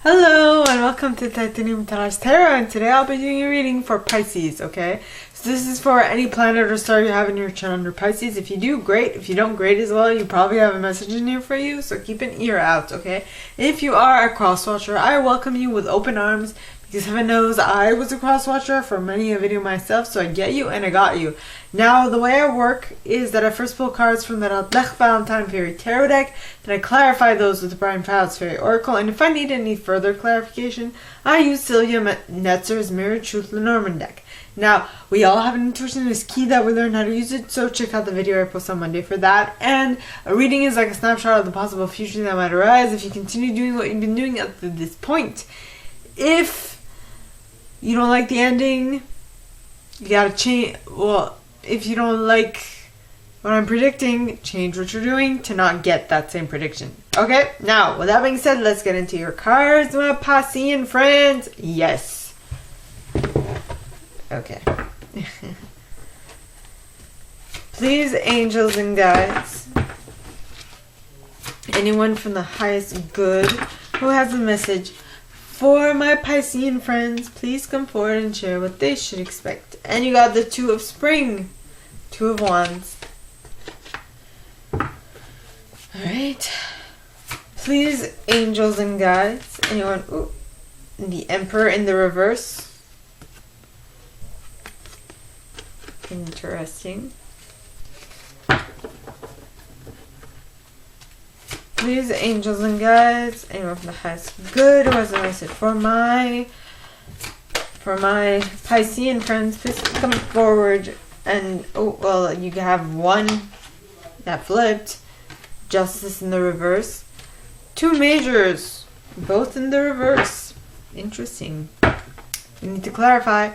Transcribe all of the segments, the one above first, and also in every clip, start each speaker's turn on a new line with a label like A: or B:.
A: Hello and welcome to Titanium Tarot's Tarot, and today I'll be doing a reading for Pisces, okay? So this is for any planet or star you have in your chart under Pisces. If you do, great. If you don't, great as well. You probably have a message in here for you, so keep an ear out, okay? If you are a cross-watcher, I welcome you with open arms, because heaven knows I was a cross-watcher for many a video myself, so I get you and I got you. Now, the way I work is that I first pull cards from the Radlech Valentine Fairy Tarot deck, then I clarify those with the Brian Fowles Fairy Oracle, and if I need any further clarification, I use Sylvia Netzer's Mirror Truth Lenormand deck. Now, we all have an intuition, it's key that we learn how to use it, so check out the video I post on Monday for that. And a reading is like a snapshot of the possible future that might arise if you continue doing what you've been doing up to this point. If you don't like the ending, you gotta change. Well, if you don't like what I'm predicting, change what you're doing to not get that same prediction. Okay, now with that being said, let's get into your cards, my Piscean friends. Yes. Okay. Please, angels and guides, anyone from the highest good who has a message for my Piscean friends, please come forward and share what they should expect. And you got the Two of Spring, Two of Wands. Alright. Please, angels and guides, anyone, the Emperor in the reverse. Interesting. Please, angels and guides, anyone from the highest good who has a message for my Piscean friends, please come forward. And you have one that flipped, Justice in the reverse, two Majors, both in the reverse. Interesting. We need to clarify.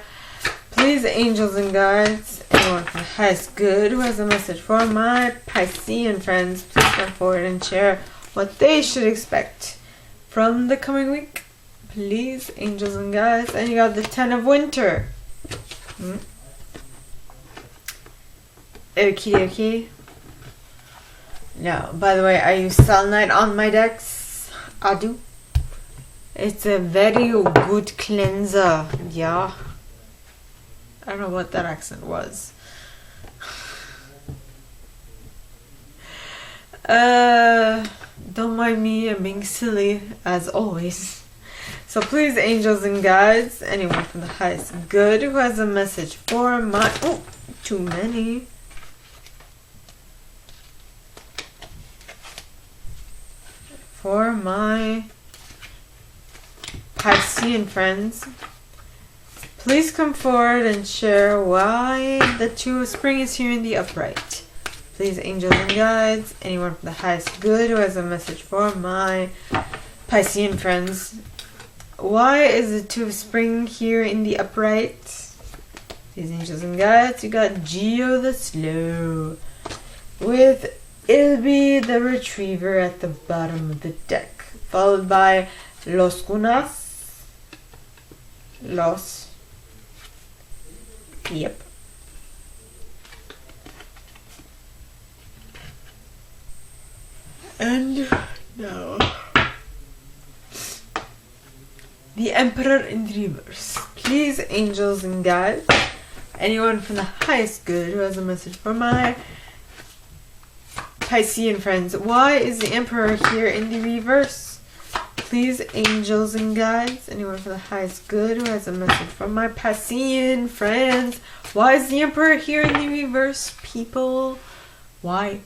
A: Please, angels and guides, anyone from the highest good who has a message for my Piscean friends, please come forward and share what they should expect from the coming week. Please, angels and guides. And you got the Ten of Winter. Okay. Now, by the way, I use selenite on my decks. I do. It's a very good cleanser. Yeah. I don't know what that accent was. Don't mind me, I'm being silly, as always. So please, angels and guides, anyone from the highest good who has a message for my... Oh, too many. For my Piscean friends, please come forward and share why the Two of Spring is here in the upright. Please, angels and guides, anyone from the highest good who has a message for my Piscean friends. Why is the Two of Spring here in the upright? Please, angels and guides, you got Geo the Slow with Ilby the Retriever at the bottom of the deck, followed by Los Cunas. Yep. And now, the Emperor in reverse. Please, angels and guides, anyone from the highest good who has a message for my Piscean friends. Why is the Emperor here in the reverse? Please, angels and guides, anyone from the highest good who has a message for my Piscean friends. Why is the Emperor here in the reverse, people? Why?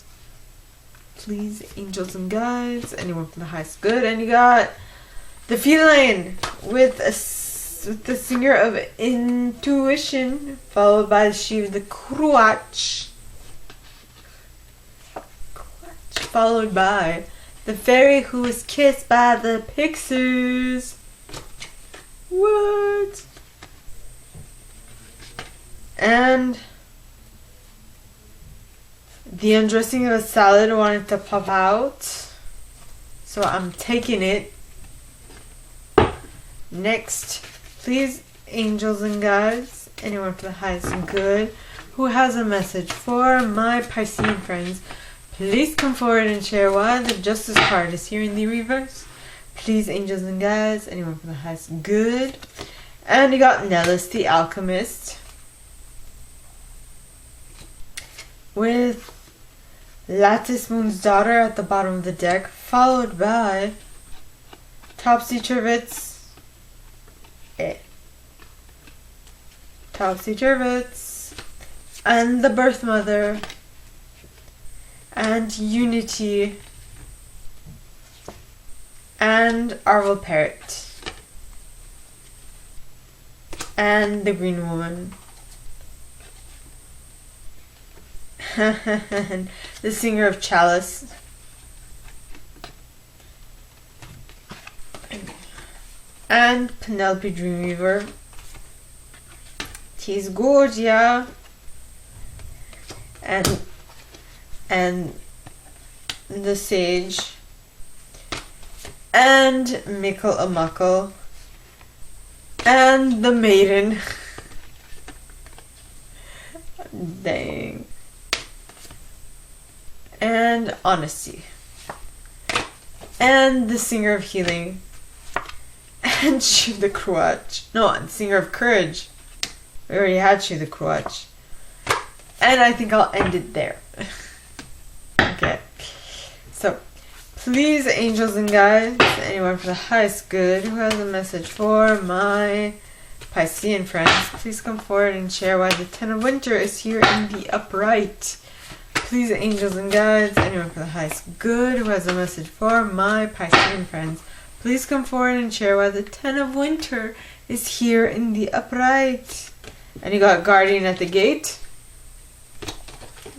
A: Please, angels and guides, anyone from the highest good. And you got the Feline with the Singer of Intuition, followed by Shiv the Kruach, followed by the Fairy who was kissed by the Pixies. What? And the Undressing of a Salad wanted to pop out, so I'm taking it. Next, please, angels and guides, anyone for the highest and good who has a message for my Piscean friends, please come forward and share why the Justice card is here in the reverse. Please, angels and guides, anyone for the highest good. And you got Nellis the Alchemist with Lattice Moon's Daughter at the bottom of the deck, followed by Topsy Turvets, Topsy Turvets, and the Birth Mother, and Unity, and Arvel Parrot, and the Green Woman, and the Singer of Chalice, and Penelope Dreamweaver. She's gorgeous, and the Sage, and Mikkel Amakkel, and the Maiden. Dang. And Honesty, and the Singer of Healing, and Shoot the Crutch. No, and Singer of Courage. We already had Shoot the Crutch. And I think I'll end it there. Okay. So, please, angels and guides, anyone for the highest good who has a message for my Piscean friends, please come forward and share why the Ten of Winter is here in the upright. Please, angels and guides, anyone for the highest good who has a message for my Piscean friends, please come forward and share why the Ten of Winter is here in the upright. And you got Guardian at the Gate.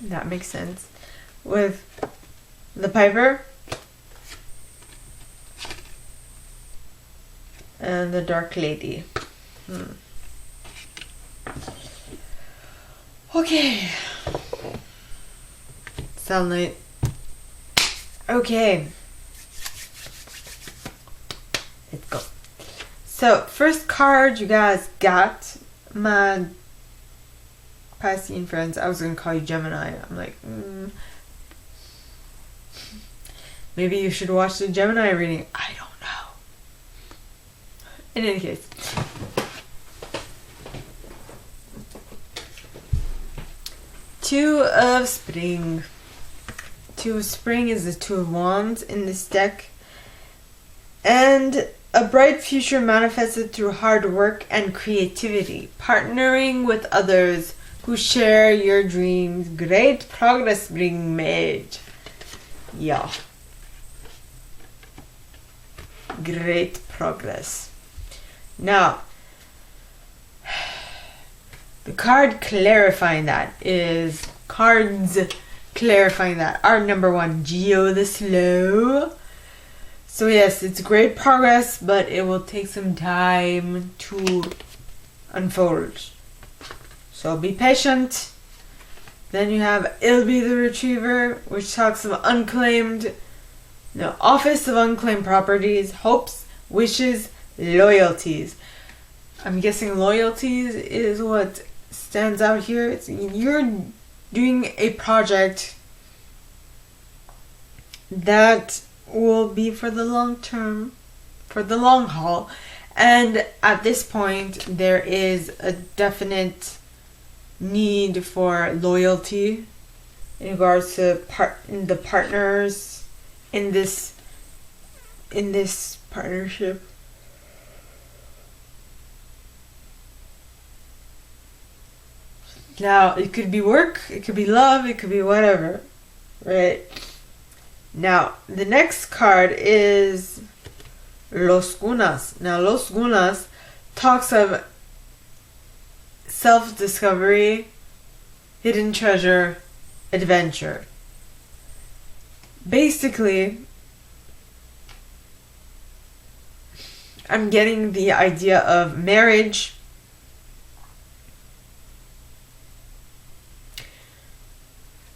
A: That makes sense. With the Piper. And the Dark Lady. Okay. Sunlight. Okay. Let's go. So, first card you guys got, my Piscean friends. I was going to call you Gemini. I'm like, maybe you should watch the Gemini reading. I don't know. In any case. Two of Spring. Two of Spring is the Two of Wands in this deck. And a bright future manifested through hard work and creativity. Partnering with others who share your dreams. Great progress being made. Yeah. Great progress. Now, the card clarifying that is cards clarifying that are number one, Geo the Slow. So yes, it's great progress, but it will take some time to unfold. So be patient. Then you have Ilby the Retriever, which talks of Office of Unclaimed Properties, hopes, wishes, loyalties. I'm guessing loyalties is what stands out here. You're doing a project that will be for the long term, for the long haul. And at this point, there is a definite need for loyalty in regards to the partners in this partnership. Now, it could be work, it could be love, it could be whatever, right? Now, the next card is Los Gunas. Now, Los Gunas talks of self-discovery, hidden treasure, adventure. Basically, I'm getting the idea of marriage,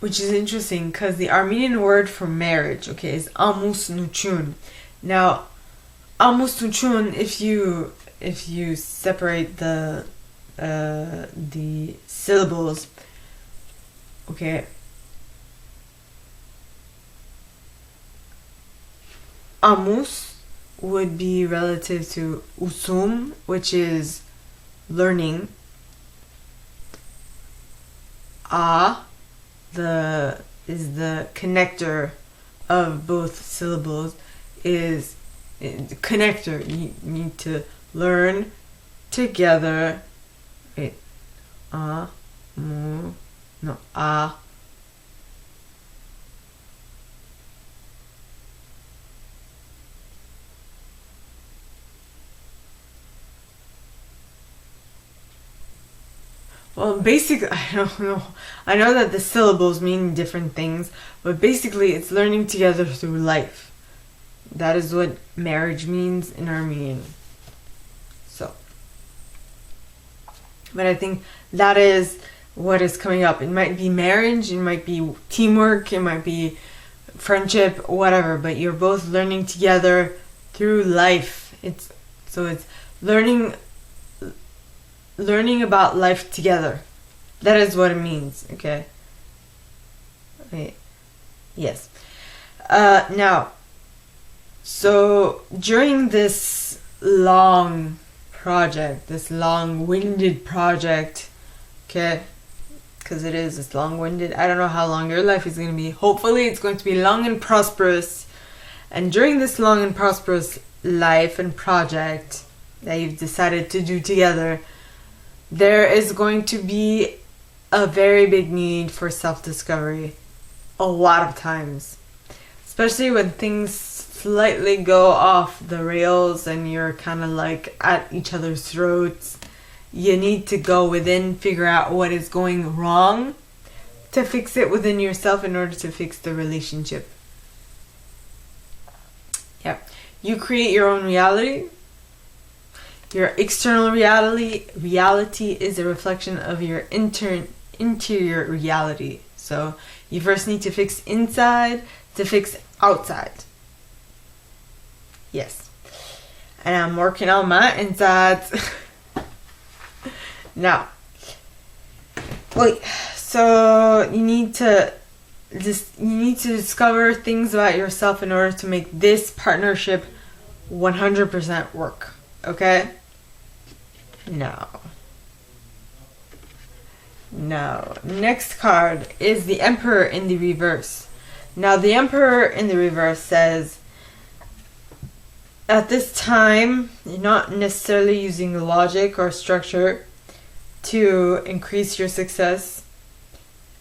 A: which is interesting because the Armenian word for marriage, okay, is Amus Nuchun. Now, Amus Nuchun, if you separate the syllables, okay, Amus would be relative to usum, which is learning. A is the connector of both syllables, is connector. You need to learn together. Wait. A. Well, basically, I don't know. I know that the syllables mean different things, but basically it's learning together through life. That is what marriage means in Armenian. So, but I think that is what is coming up. It might be marriage, it might be teamwork, it might be friendship, whatever, but you're both learning together through life. It's learning about life together. That is what it means, okay? Wait. Yes. Now, so during this long project, this long-winded project, okay? Because it's long-winded. I don't know how long your life is going to be. Hopefully it's going to be long and prosperous. And during this long and prosperous life and project that you've decided to do together, there is going to be a very big need for self-discovery a lot of times, especially when things slightly go off the rails and you're kind of like at each other's throats. You need to go within, figure out what is going wrong to fix it within yourself in order to fix the relationship. Yeah, you create your own reality. Your external reality is a reflection of your interior reality. So you first need to fix inside to fix outside. Yes. And I'm working on my insides. Now, wait. So you need to discover things about yourself in order to make this partnership 100% work. Okay? No. Next card is the Emperor in the reverse. Now, the Emperor in the reverse says, at this time, you're not necessarily using logic or structure to increase your success.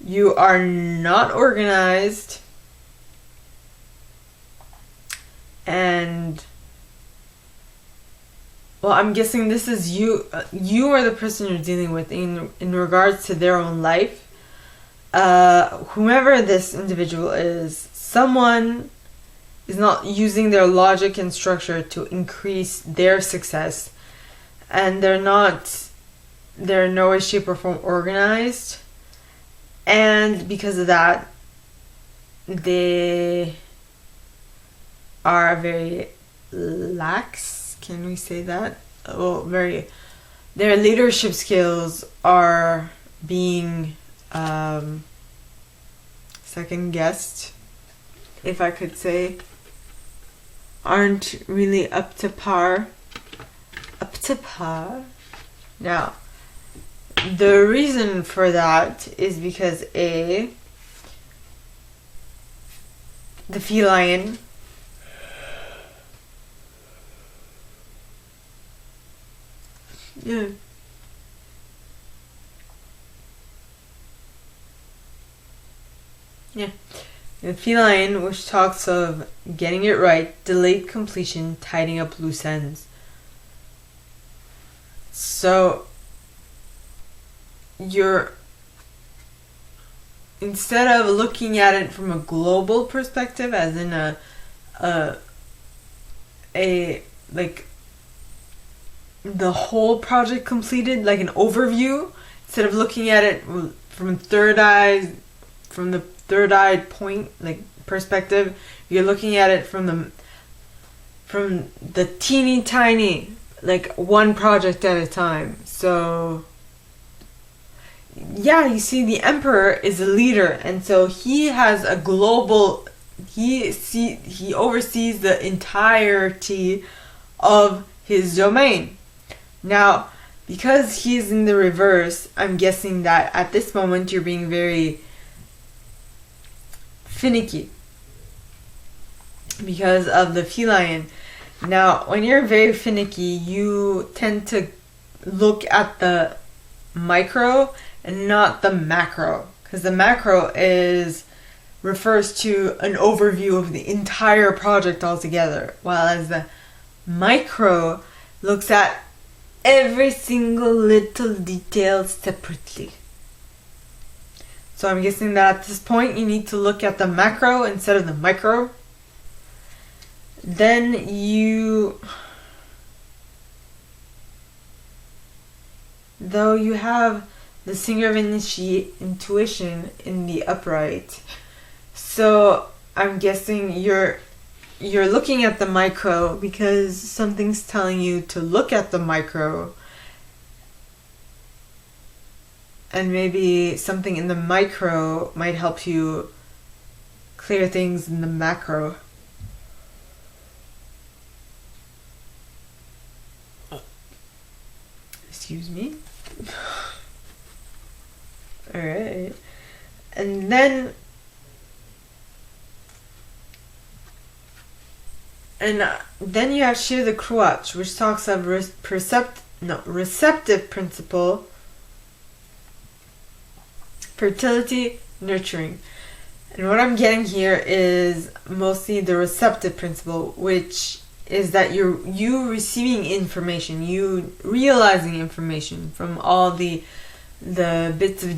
A: You are not organized. And well, I'm guessing this is you. You are the person you're dealing with in regards to their own life. Whomever this individual is, someone is not using their logic and structure to increase their success, and they're in no way, shape, or form organized, and because of that, they are very lax. Can we say that? Well, their leadership skills are being second guessed, if I could say, aren't really up to par. Now, the reason for that is because the feline the feline, which talks of getting it right, delayed completion, tidying up loose ends. So instead of looking at it from a global perspective, as in the whole project completed, like an overview, instead of looking at it from the third eye point, like perspective, you're looking at it from the teeny tiny, like one project at a time. So yeah, you see, the Emperor is a leader, and so he has a global he oversees the entirety of his domain. Now, because he's in the reverse, I'm guessing that at this moment you're being very finicky because of the feline. Now, when you're very finicky, you tend to look at the micro and not the macro, because the macro refers to an overview of the entire project altogether, while as the micro looks at every single little detail separately. So I'm guessing that at this point you need to look at the macro instead of the micro. Then though you have the singer of intuition in the upright, so I'm guessing you're looking at the micro because something's telling you to look at the micro, and maybe something in the micro might help you clear things in the macro. Excuse me. Alright. And then you have Shir the Kruach, which talks of receptive principle, fertility, nurturing. And what I'm getting here is mostly the receptive principle, which is that you receiving information, you realizing information from all the bits of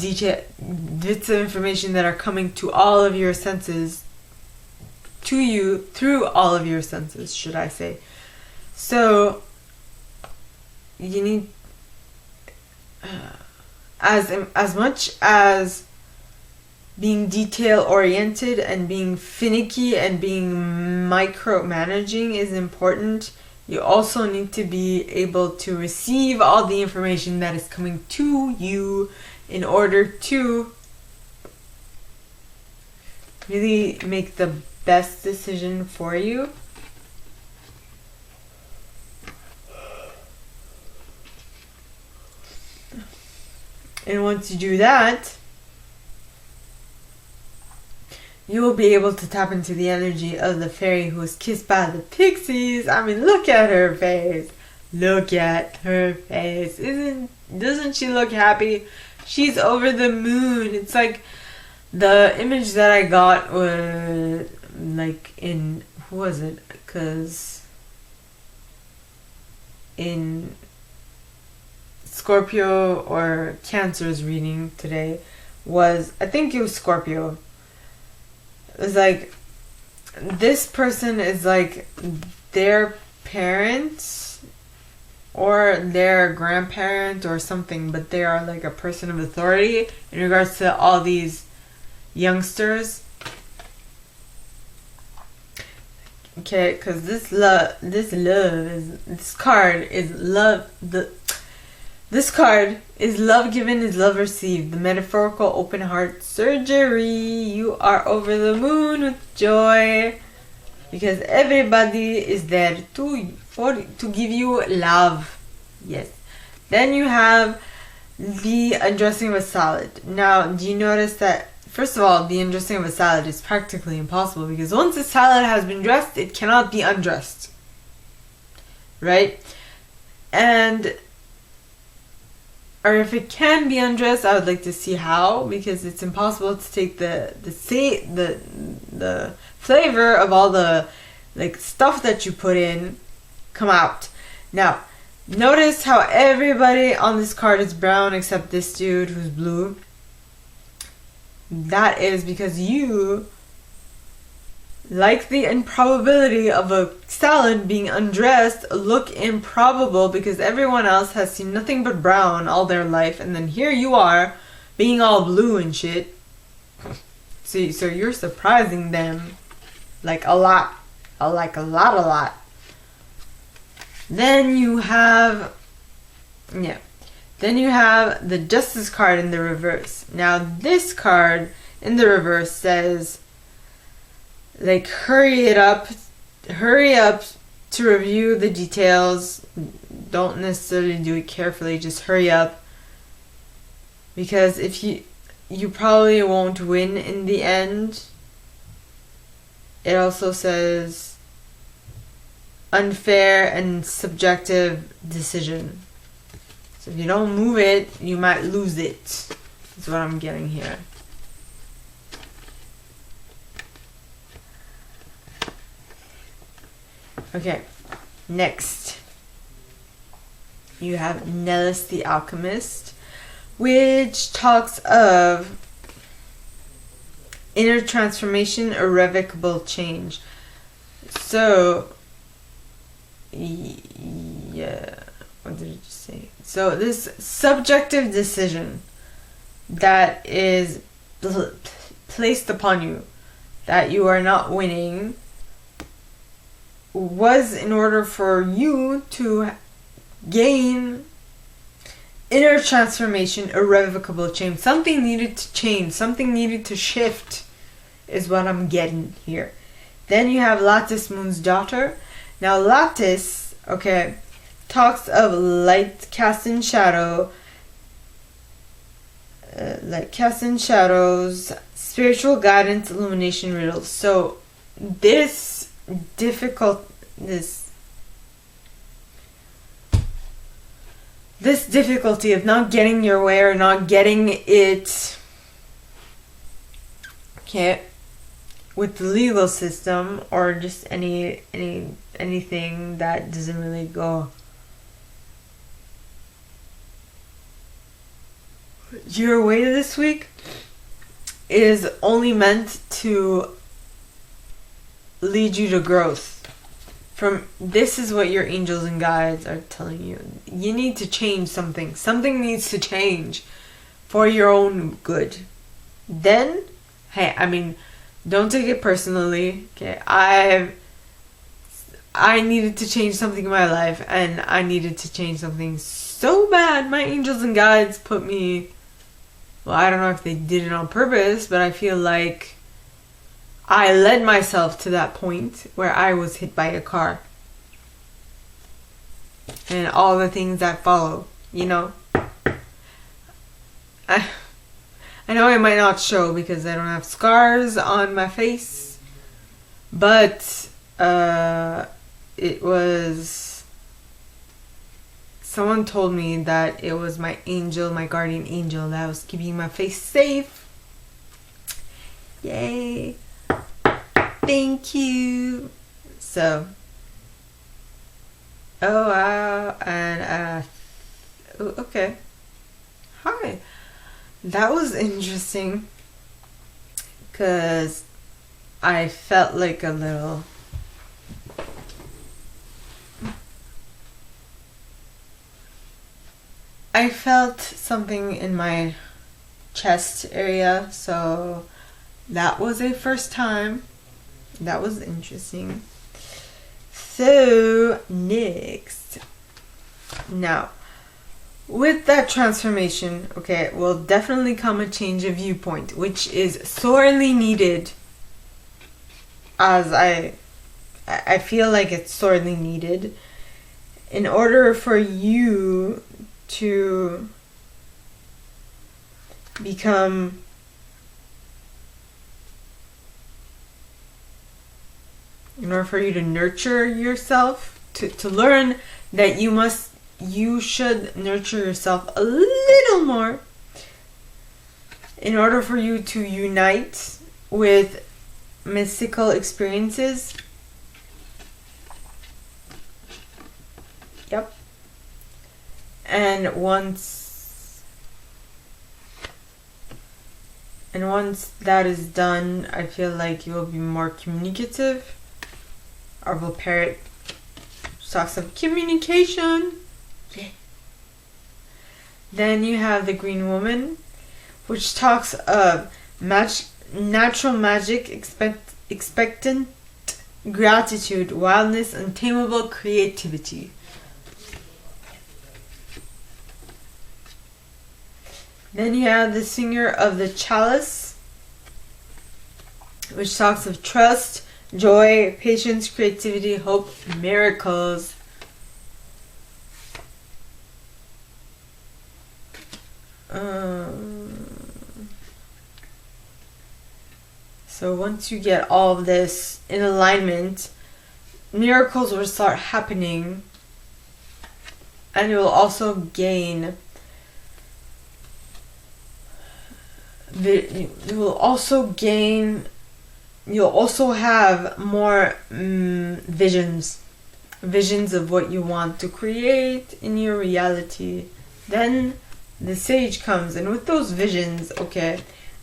A: information that are coming to all of your senses, to you through all of your senses, should I say. So you need as much as being detail oriented and being finicky and being micromanaging is important, you also need to be able to receive all the information that is coming to you in order to really make the best decision for you. And once you do that, you will be able to tap into the energy of the fairy who was kissed by the pixies. I mean, look at her face. Look at her face. Doesn't she look happy? She's over the moon. It's like the image that I got was like in, who was it? Because in Scorpio or Cancer's reading today was, I think it was Scorpio. It was like, this person is like their parents or their grandparent or something, but they are like a person of authority in regards to all these youngsters. Okay, because this card is love. This card is love given is love received. The metaphorical open heart surgery. You are over the moon with joy because everybody is there to give you love. Yes. Then you have the undressing of a salad. Now, do you notice that, first of all, the undressing of a salad is practically impossible because once a salad has been dressed, it cannot be undressed. Right? Or if it can be undressed, I would like to see how, because it's impossible to take the flavor of all the like stuff that you put in come out. Now, notice how everybody on this card is brown except this dude who's blue. That is because you like the improbability of a salad being undressed look improbable because everyone else has seen nothing but brown all their life, and then here you are being all blue and shit. So you're surprising them like a lot. Then you have the Justice card in the reverse. Now this card in the reverse says like hurry up to review the details. Don't necessarily do it carefully, just hurry up, because if you probably won't win in the end. It also says unfair and subjective decision. So if you don't move it, you might lose it. That's what I'm getting here. Okay, next. You have Nellis the Alchemist, which talks of inner transformation, irrevocable change. So, yeah, what did it just say? So this subjective decision that is placed upon you, that you are not winning, was in order for you to gain inner transformation, irrevocable change. Something needed to change. Something needed to shift is what I'm getting here. Then you have Lattice Moon's daughter. Now Lattice, okay, talks of light cast in shadow, light cast in shadows, spiritual guidance, illumination, riddles. So this difficulty of not getting your way or not getting it, okay, with the legal system, or just anything that doesn't really go your way this week, is only meant to lead you to growth. This is what your angels and guides are telling you. You need to change something. Something needs to change for your own good. Then, hey, I mean, don't take it personally. Okay, I needed to change something in my life, and I needed to change something so bad. My angels and guides put me, well, I don't know if they did it on purpose, but I feel like I led myself to that point where I was hit by a car. And all the things that follow, you know. I know I might not show because I don't have scars on my face. But it was, someone told me that it was my angel, my guardian angel, that was keeping my face safe. Yay. Thank you. So, oh wow, and okay. Hi. That was interesting, because I felt like a little, I felt something in my chest area, so that was a first time. That was interesting. So, next. Now, with that transformation, okay, will definitely come a change of viewpoint, which is sorely needed. As I feel like it's sorely needed in order for you to become in order for you to nurture yourself, to learn that you should nurture yourself a little more in order for you to unite with mystical experiences. Yep. And once that is done, I feel like you will be more communicative. Our parrot talks of communication. Yeah. Then you have the Green Woman, which talks of natural magic, expectant gratitude, wildness, untamable creativity. Then you have the Singer of the Chalice, which talks of trust, joy, patience, creativity, hope, miracles. So once you get all of this in alignment, miracles will start happening, and you'll also gain. You'll also have more visions of what you want to create in your reality. Then the sage comes, and with those visions, okay,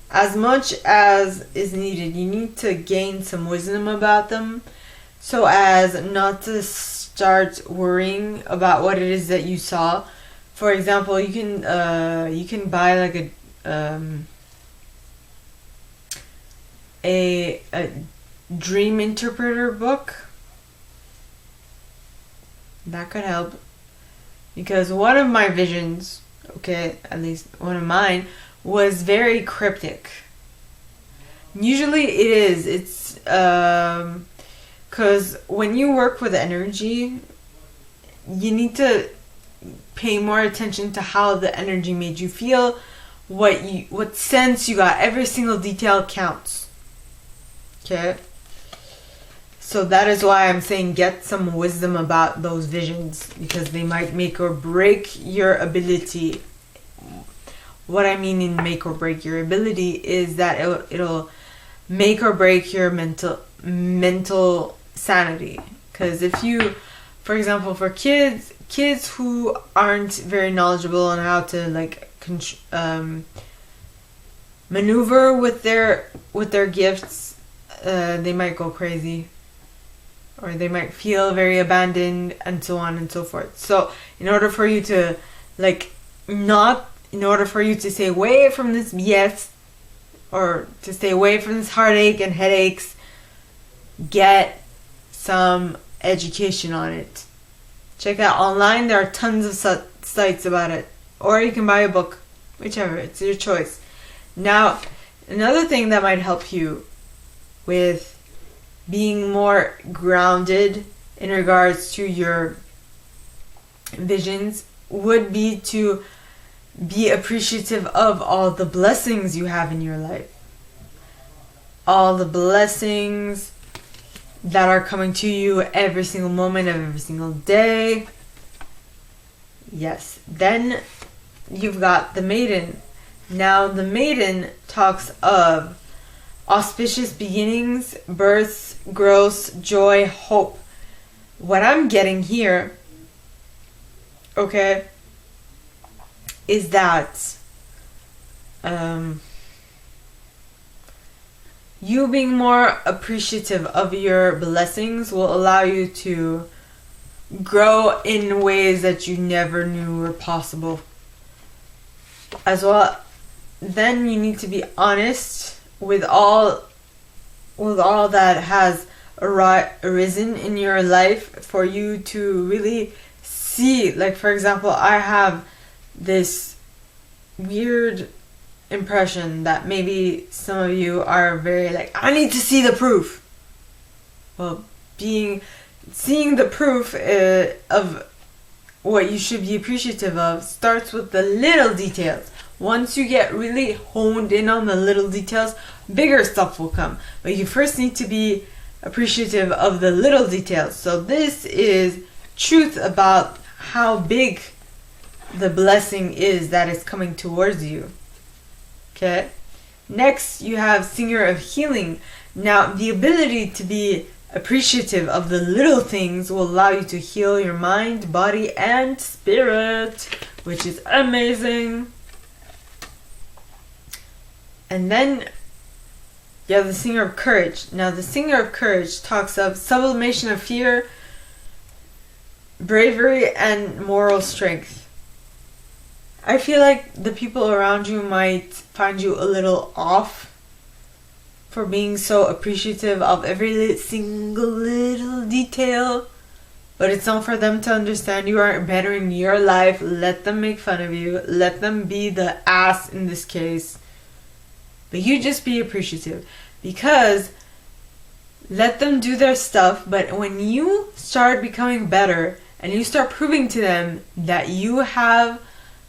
A: as much as is needed, you need to gain some wisdom about them, so as not to start worrying about what it is that you saw. For example, you can buy like a dream interpreter book. That could help, because one of my visions, okay, at least one of mine, was very cryptic. Usually it is. It's because when you work with energy, you need to pay more attention to how the energy made you feel, what sense you got. Every single detail counts. Okay? So that is why I'm saying get some wisdom about those visions, because they might make or break your ability. What I mean in make or break your ability is that it'll make or break your mental sanity. Because if you, for example, for kids who aren't very knowledgeable on how to like maneuver with their gifts, they might go crazy, or they might feel very abandoned, and so on and so forth. So in order for you to stay away from this BS, or to stay away from this heartache and headaches, get some education on it. Check out online. There are tons of sites about it. Or you can buy a book. Whichever. It's your choice. Now, another thing that might help you with being more grounded in regards to your visions would be to be appreciative of all the blessings you have in your life. All the blessings that are coming to you every single moment of every single day. Yes. Then you've got the maiden. Now the maiden talks of auspicious beginnings, births, growth, joy, hope. What I'm getting here, okay, is that you being more appreciative of your blessings will allow you to grow in ways that you never knew were possible. As well, then you need to be honest with all that has arisen in your life for you to really see. Like, for example, I have this weird impression that maybe some of you are very like, I need to see the proof. Well, seeing the proof of what you should be appreciative of starts with the little details. Once you get really honed in on the little details, bigger stuff will come. But you first need to be appreciative of the little details. So this is truth about how big the blessing is that is coming towards you. Okay? Next, you have Singer of Healing. Now, the ability to be appreciative of the little things will allow you to heal your mind, body, and spirit, which is amazing. And then you have the Singer of Courage. Now, the Singer of Courage talks of sublimation of fear, bravery, and moral strength. I feel like the people around you might find you a little off for being so appreciative of every single little detail. But it's not for them to understand you aren't bettering your life. Let them make fun of you. Let them be the ass in this case. But you just be appreciative. Because let them do their stuff, but when you start becoming better and you start proving to them that you have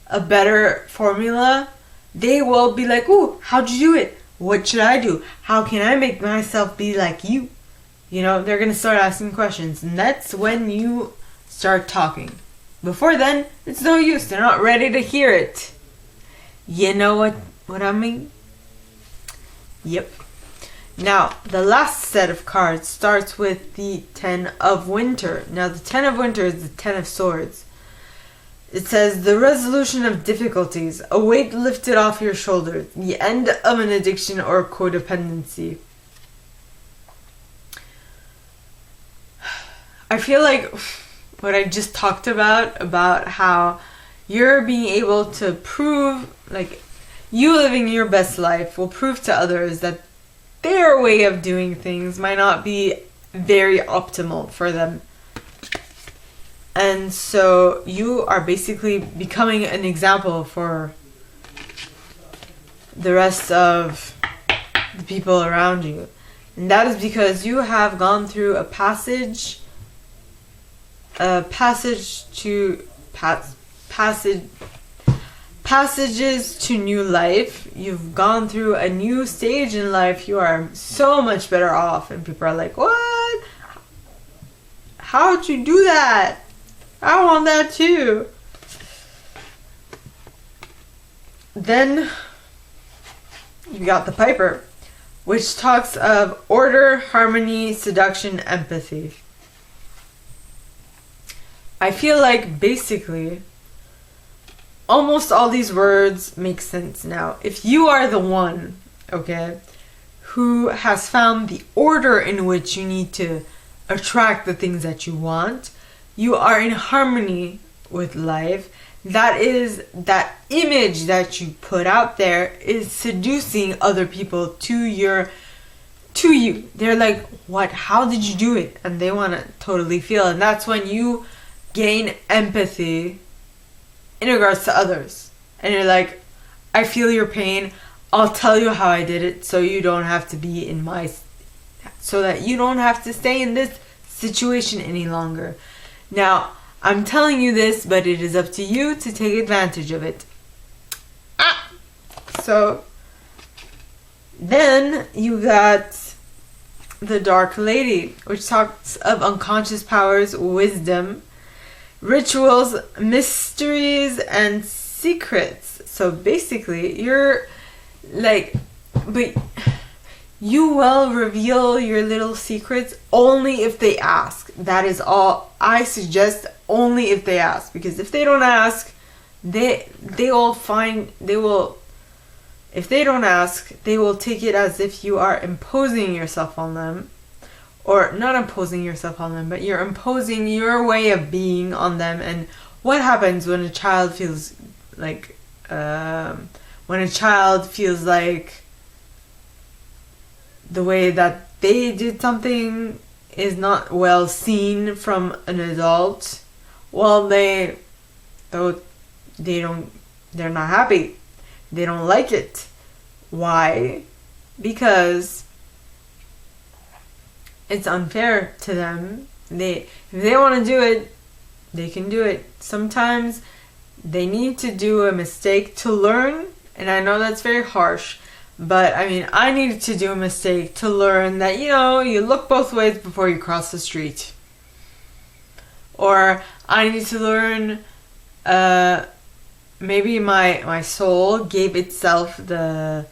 A: a better formula, they will be like, ooh, how'd you do it? What should I do? How can I make myself be like you? You know, they're going to start asking questions, and that's when you start talking. Before then, it's no use. They're not ready to hear it. You know what I mean? Yep. Now, the last set of cards starts with the Ten of Winter. Now, the Ten of Winter is the Ten of Swords. It says, the resolution of difficulties, a weight lifted off your shoulders, the end of an addiction or codependency. I feel like what I just talked about how you're being able to prove, like, you living your best life will prove to others that their way of doing things might not be very optimal for them. And so you are basically becoming an example for the rest of the people around you. And that is because you have gone through passages to new life. You've gone through a new stage in life. You are so much better off. And people are like, what? How'd you do that? I want that too. Then you got the Piper, which talks of order, harmony, seduction, empathy. I feel like basically almost all these words make sense now. If you are the one, okay, who has found the order in which you need to attract the things that you want, you are in harmony with life. That image that you put out there is seducing other people to you. They're like, what? How did you do it? And they want to totally feel. And that's when you gain empathy in regards to others. And you're like, I feel your pain. I'll tell you how I did it so you don't have to be so that you don't have to stay in this situation any longer. Now, I'm telling you this, but it is up to you to take advantage of it. So, then you got the Dark Lady, which talks of unconscious powers, wisdom, rituals, mysteries, and secrets. So basically, you're like, but you will reveal your little secrets only if they ask. That is all I suggest, only if they ask. Because if they don't ask, if they don't ask, they will take it as if you are imposing yourself on them. Or not imposing yourself on them, but you're imposing your way of being on them. And what happens when a child feels like, the way that they did something is not well seen from an adult? Well, they're not happy. They don't like it. Why? Because it's unfair to them. If they want to do it, they can do it. Sometimes they need to do a mistake to learn, and I know that's very harsh, but I mean, I needed to do a mistake to learn that, you look both ways before you cross the street. Or I need to learn, maybe my soul gave itself the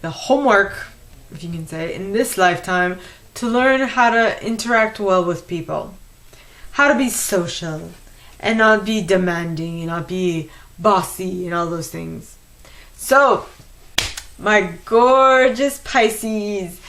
A: homework, if you can say, in this lifetime to learn how to interact well with people, how to be social and not be demanding and not be bossy and all those things. So, my gorgeous Pisces,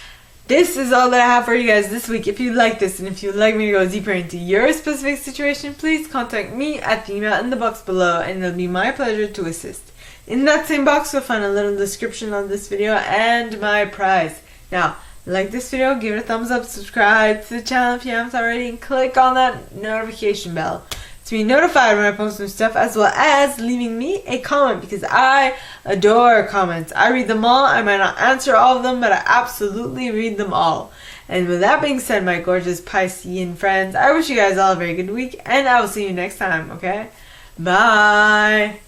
A: this is all that I have for you guys this week. If you like this and if you'd like me to go deeper into your specific situation, please contact me at the email in the box below, and it'll be my pleasure to assist. In that same box, you'll find a little description of this video and my prize. Now, like this video, give it a thumbs up, subscribe to the channel if you haven't already, and click on that notification bell. to be notified when I post new stuff, as well as leaving me a comment, because I adore comments. I read them all. I might not answer all of them, but I absolutely read them all. And with that being said, my gorgeous Piscean friends, I wish you guys all a very good week, and I will see you next time, okay? Bye!